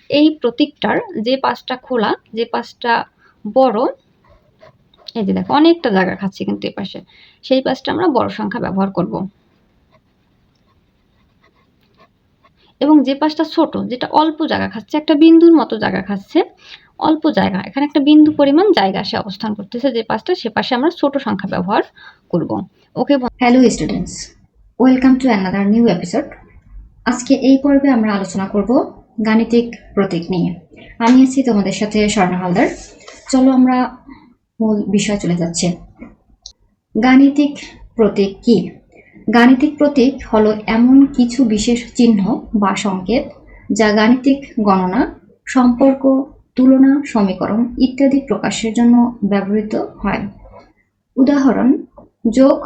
এই প্রতীকটার যে পাশটা খোলা, যে পাশটা বড়, এই যে দেখো অনেকটা জায়গা খাচ্ছে কিন্তু এই পাশে, সেই পাশটা আমরা বড় সংখ্যা ব্যবহার করব। এবং যে পাশটা ছোট, যেটা অল্প জায়গা খাচ্ছে, একটা বিন্দুর মতো জায়গা খাচ্ছে, অল্প জায়গা, এখানে একটা বিন্দু পরিমাণ জায়গা সে অবস্থান করতেছে যে পাশটা, সে পাশে আমরা ছোট সংখ্যা ব্যবহার করব। Okay, hello students, welcome to another new episode. আজকে এই পর্বে আমরা আলোচনা করব গাণিতিক প্রতীক নিয়ে। আমি আছি তোমাদের সাথে স্বর্ণা হালদার। চলো আমরা মূল বিষয় চলে যাচ্ছি। গাণিতিক প্রতীক কি? গাণিতিক প্রতীক হলো এমন কিছু বিশেষ চিহ্ন বা সংকেত যা গাণিতিক গণনা, সম্পর্ক, তুলনা, সমীকরণ ইত্যাদি প্রকাশের জন্য ব্যবহৃত হয়। উদাহরণ: যোগ,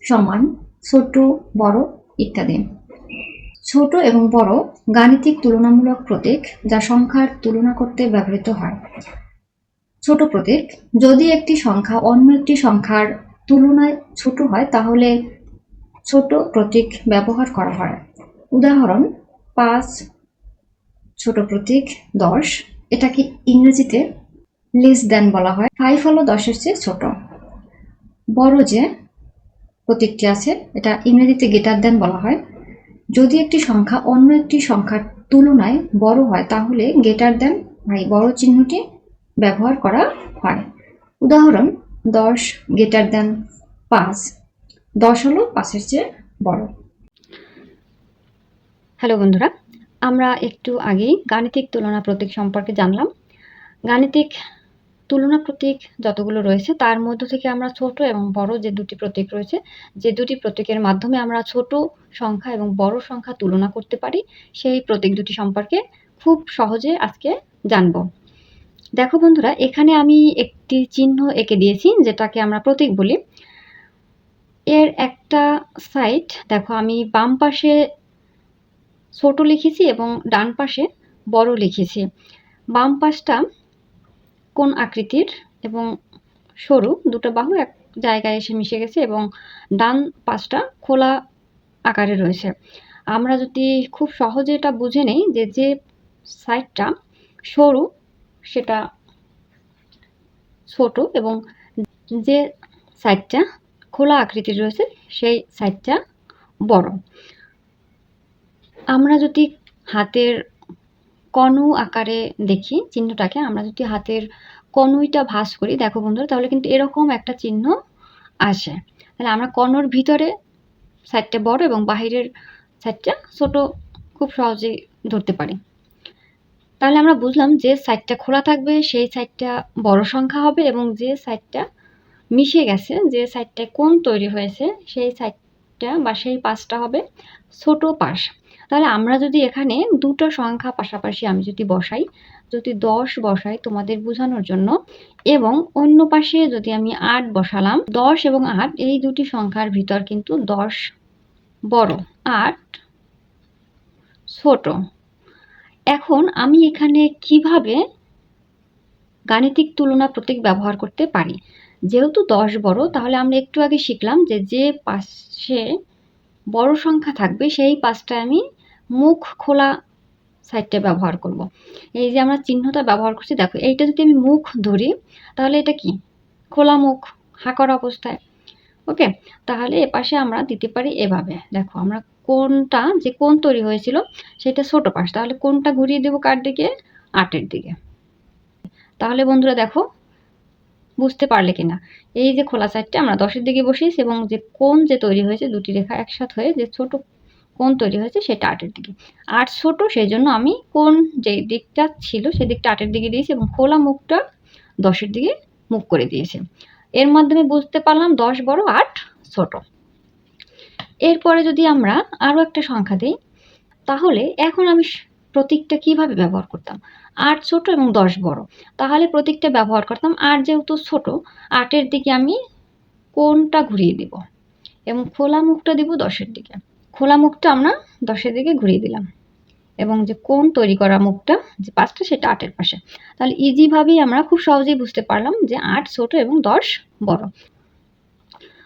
সমান, ছোট, বড় ইত্যাদি। ছোট এবং বড় গাণিতিক তুলনামূলক প্রতীক যা সংখ্যার তুলনা করতে ব্যবহৃত হয়। ছোট প্রতীক: যদি একটি সংখ্যা অন্য একটি সংখ্যার তুলনায় ছোট হয় তাহলে ছোট প্রতীক ব্যবহার করা হয়। উদাহরণ: 5, ছোট প্রতীক 10, এটাকে ইংরেজিতে লেস দ্যান বলা হয়। 5 হলো 10-এর চেয়ে ছোট। বড় যে প্রতীকটি আছে এটা ইংরেজিতে গ্রেটার দ্যান বলা হয়। যদি একটি সংখ্যা অন্য একটি সংখ্যার তুলনায় বড় হয় তাহলে গ্রেটার দ্যান বা এই বড় চিহ্নটি ব্যবহার করা হয়। উদাহরণ: 10 গ্রেটার দ্যান 5, 10 হলো 5-এর চেয়ে বড়। হ্যালো বন্ধুরা, আমরা একটু আগেই গাণিতিক তুলনা প্রতীক সম্পর্কে জানলাম। গাণিতিক তুলনা প্রতীক যতগুলো রয়েছে তার মধ্য থেকে আমরা ছোট এবং বড় যে দুটি প্রতীক রয়েছে, যে দুটি প্রতীকের মাধ্যমে আমরা ছোট সংখ্যা এবং বড় সংখ্যা তুলনা করতে পারি, সেই প্রতীক দুটি সম্পর্কে খুব সহজে আজকে জানব। দেখো বন্ধুরা, এখানে আমি একটি চিহ্ন এঁকে দিয়েছি যেটাকে আমরা প্রতীক বলি। এর একটা সাইড দেখো, আমি বাম পাশে ছোট লিখেছি এবং ডান পাশে বড় লিখেছি। বাম পাশটা কোন আকৃতির এবং সরু, দুটো বাহু এক জায়গায় এসে মিশে গেছে, এবং ডান পাশটা খোলা আকারে রয়েছে। আমরা যদি খুব সহজে এটা বুঝে নেই যে যে সাইডটা সরু সেটা ছোট এবং যে সাইডটা খোলা আকৃতির রয়েছে সেই সাইডটা বড়। আমরা যদি হাতের কণু আকারে দেখি চিহ্নটাকে, আমরা যদি হাতের কনুইটা ভাঁজ করি দেখো বন্ধুরা, তাহলে কিন্তু এরকম একটা চিহ্ন আসে। তাহলে আমরা কনুর ভিতরে সাইডটা বড় এবং বাহিরের সাইডটা ছোট খুব সহজেই ধরতে পারি। তাহলে আমরা বুঝলাম যে সাইডটা খোলা থাকবে সেই সাইডটা বড় সংখ্যা হবে, এবং যে সাইডটা মিশে গেছে, যে সাইডটায় কোণ তৈরি হয়েছে সেই সাইডটা বা সেই পাশটা হবে ছোট পাশ। তাহলে আমরা যদি এখানে দুটো সংখ্যা পাশাপাশি আমি যদি বসাই, যদি 10 বসাই তোমাদের বোঝানোর জন্য, এবং অন্য পাশে যদি আমি 8 বসালাম, 10 এবং 8 এই দুটি সংখ্যার ভিতর কিন্তু 10 বড়, 8 ছোট। এখন আমি এখানে কিভাবে গাণিতিক তুলনা প্রতীক ব্যবহার করতে পারি? যেহেতু 10 বড়, তাহলে আমরা একটু আগে শিখলাম যে যে পাশে বড় সংখ্যা থাকবে সেই পাশটায় আমি মুখ খোলা সাইডটা ব্যবহার করব। এই যে আমরা চিহ্নটা ব্যবহার করছি দেখো, এইটা যদি আমি মুখ ধরি তাহলে এটা কি খোলা মুখ, হা করা অবস্থায়। ওকে, তাহলে এপাশে আমরা দিতে পারি এভাবে। দেখো, আমরা কোনটা যে কোণ তৈরি হয়েছিল সেটা ছোট পাশ, তাহলে কোনটা ঘুরিয়ে দেবো কার দিকে? 8-এর দিকে। তাহলে বন্ধুরা দেখো, বুঝতে পারলে কিনা? এই যে খোলা সাইডটা আমরা 10-এর দিকে বসিয়েছি, এবং যে কোণ যে তৈরি হয়েছে দুটি রেখা একসাথে হয়ে যে ছোট কোণ তৈরি হয়েছে সেটা 8-এর দিকে। 8 ছোট, সেই জন্য আমি কোণ যে দিকটা ছিল সেই দিকটা 8-এর দিকে দিয়েছি, এবং খোলা মুখটা 10-এর দিকে মুখ করে দিয়েছি। এর মাধ্যমে বুঝতে পারলাম 10 বড়, 8 ছোট। এরপরে যদি আমরা আরো একটা সংখ্যা দিই, তাহলে এখন আমি প্রতীকটা কিভাবে ব্যবহার করতাম? 8 ছোট এবং 10 বড়, তাহলে প্রতীকটা ব্যবহার করতাম 8 যেহেতু ছোট, 8-এর দিকে আমি কোণটা ঘুরিয়ে দিব এবং খোলা মুখটা দিব 10-এর দিকে। খোলা মুখটা আমরা 10-এর দিকে ঘুরিয়ে দিলাম, এবং যে কোণ তৈরি করা মুখটা যে পাশটা সেটা 8-এর পাশে। তাহলে ইজিভাবেই আমরা খুব সহজেই বুঝতে পারলাম যে 8 ছোট এবং 10 বড়।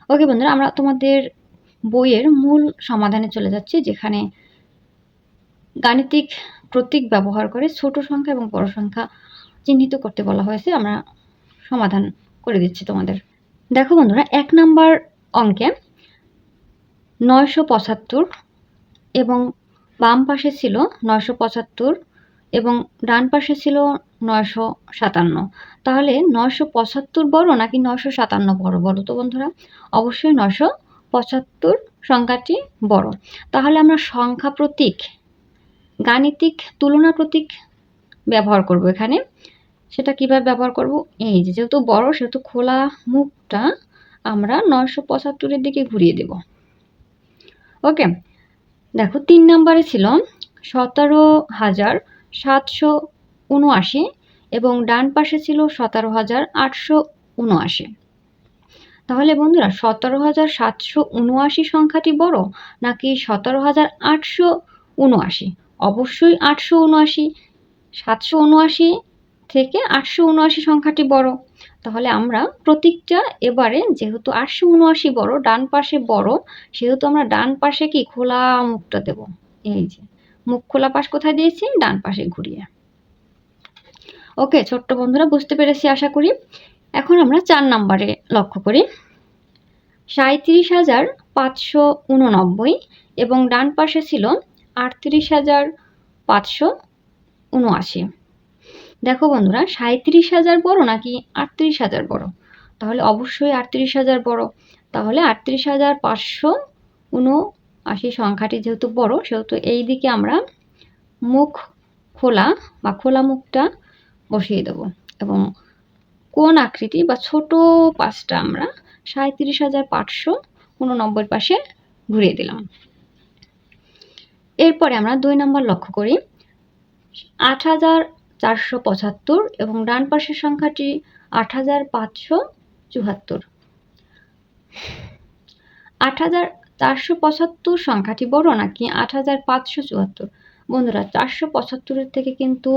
ওকে বন্ধুরা, আমরা তোমাদের বইয়ের মূল সমাধানে চলে যাচ্ছি, যেখানে গাণিতিক প্রতীক ব্যবহার করে ছোট সংখ্যা এবং বড় সংখ্যা চিহ্নিত করতে বলা হয়েছে। আমরা সমাধান করে দিচ্ছি তোমাদের। দেখো বন্ধুরা, 1 নাম্বার অঙ্কে 975 এবং বাম পাশে ছিল 975 এবং ডান পাশে ছিল 957। তাহলে 975 বড় নাকি 957 বড়? বলো তো বন্ধুরা। অবশ্যই 975 সংখ্যাটি বড়। তাহলে আমরা সংখ্যা প্রতীক, গাণিতিক তুলনা প্রতীক ব্যবহার করব এখানে। সেটা কিভাবে ব্যবহার করব? এই যে, যেহেতু বড় সেহেতু খোলা মুখটা আমরা 975 দিকে ঘুরিয়ে দেব। ওকে, দেখো 3 নম্বরে ছিল 17,779 এবং ডান পাশে ছিল 17,879। তাহলে বন্ধুরা 17,779 সংখ্যাটি বড় নাকি 17,879? অবশ্যই 879। 779 থেকে 879 সংখ্যাটি বড়। তাহলে আমরা প্রতীকটা এবারে, যেহেতু 879 বড়, ডান পাশে বড়, সেহেতু আমরা ডান পাশে কি খোলা মুখটা দেব। এই যে, মুখ খোলা পাশ কোথায় দিয়েছি? ডান পাশে ঘুরিয়ে। ওকে ছোট্ট বন্ধুরা, বুঝতে পেরেছি আশা করি। এখন আমরা 4 নম্বরে লক্ষ্য করি। 37,589 এবং ডান পাশে ছিল 38,579। দেখো বন্ধুরা, 37,000 বড় নাকি 38,000 বড়? তাহলে অবশ্যই 38,000 বড়। তাহলে 38,579 সংখ্যাটি যেহেতু বড়, সেহেতু এই দিকে আমরা মুখ খোলা বা খোলা মুখটা বসিয়ে দেব এবং কোণ আকৃতি বা ছোট পাশটা আমরা 37,589 পাশে ঘুরিয়ে দিলাম। এরপরে আমরা 2 নম্বর লক্ষ্য করি। 8,475 এবং ডান পাশের সংখ্যাটি 8,574। 8,475 সংখ্যাটি বড় নাকি 8,574? বন্ধুরা, 475 থেকে কিন্তু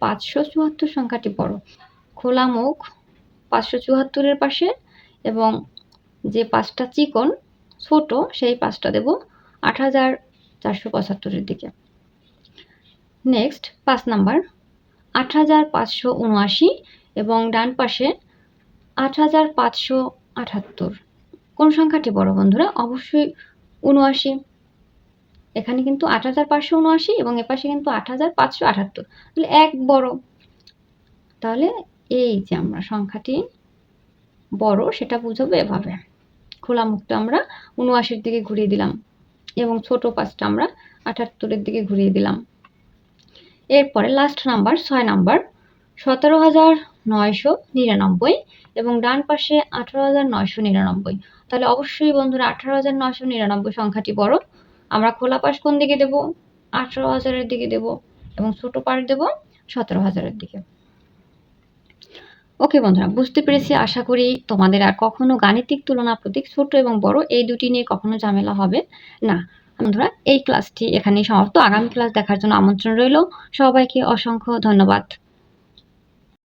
574 সংখ্যাটি বড়। খোলা মুখ 574 পাশে এবং যে পাশটা চিকন ছোট সেই পাশটা দেব 8,475 দিকে। নেক্সট 5 নাম্বার 8,579 এবং ডান পাশে 8,578। কোন সংখ্যাটি বড় বন্ধুরা? অবশ্যই 79। এখানে কিন্তু 8,579 এবং এপাশে কিন্তু 8,578। তাহলে 1 বড়। তাহলে এই যে আমরা সংখ্যাটি বড় সেটা বুঝাবো এভাবে। খোলা মুখটা আমরা 79 দিকে ঘুরিয়ে দিলাম এবং ছোট পাশটা আমরা 78 দিকে ঘুরিয়ে দিলাম। এরপরে লাস্ট নাম্বার 6 নাম্বার 17,999 এবং ডান পাশে 18,999। তাহলে অবশ্যই বন্ধুরা 18,999 সংখ্যাটি বড়। আমরা খোলা পাশ কোন দিকে দেব? 18,000 দিকে দেব এবং ছোট পাশ দেব 17,000 দিকে। ওকে বন্ধুরা, বুঝতে পেরেছি আশা করি। তোমাদের আর কখনো গাণিতিক তুলনা প্রতীক ছোট এবং বড় এই দুটি নিয়ে কখনো ঝামেলা হবে না। বন্ধুরা, এই ক্লাসটি এখানেই সমাপ্ত। আগামী ক্লাস দেখার জন্য আমন্ত্রণ রইল। সবাইকে অসংখ্য ধন্যবাদ।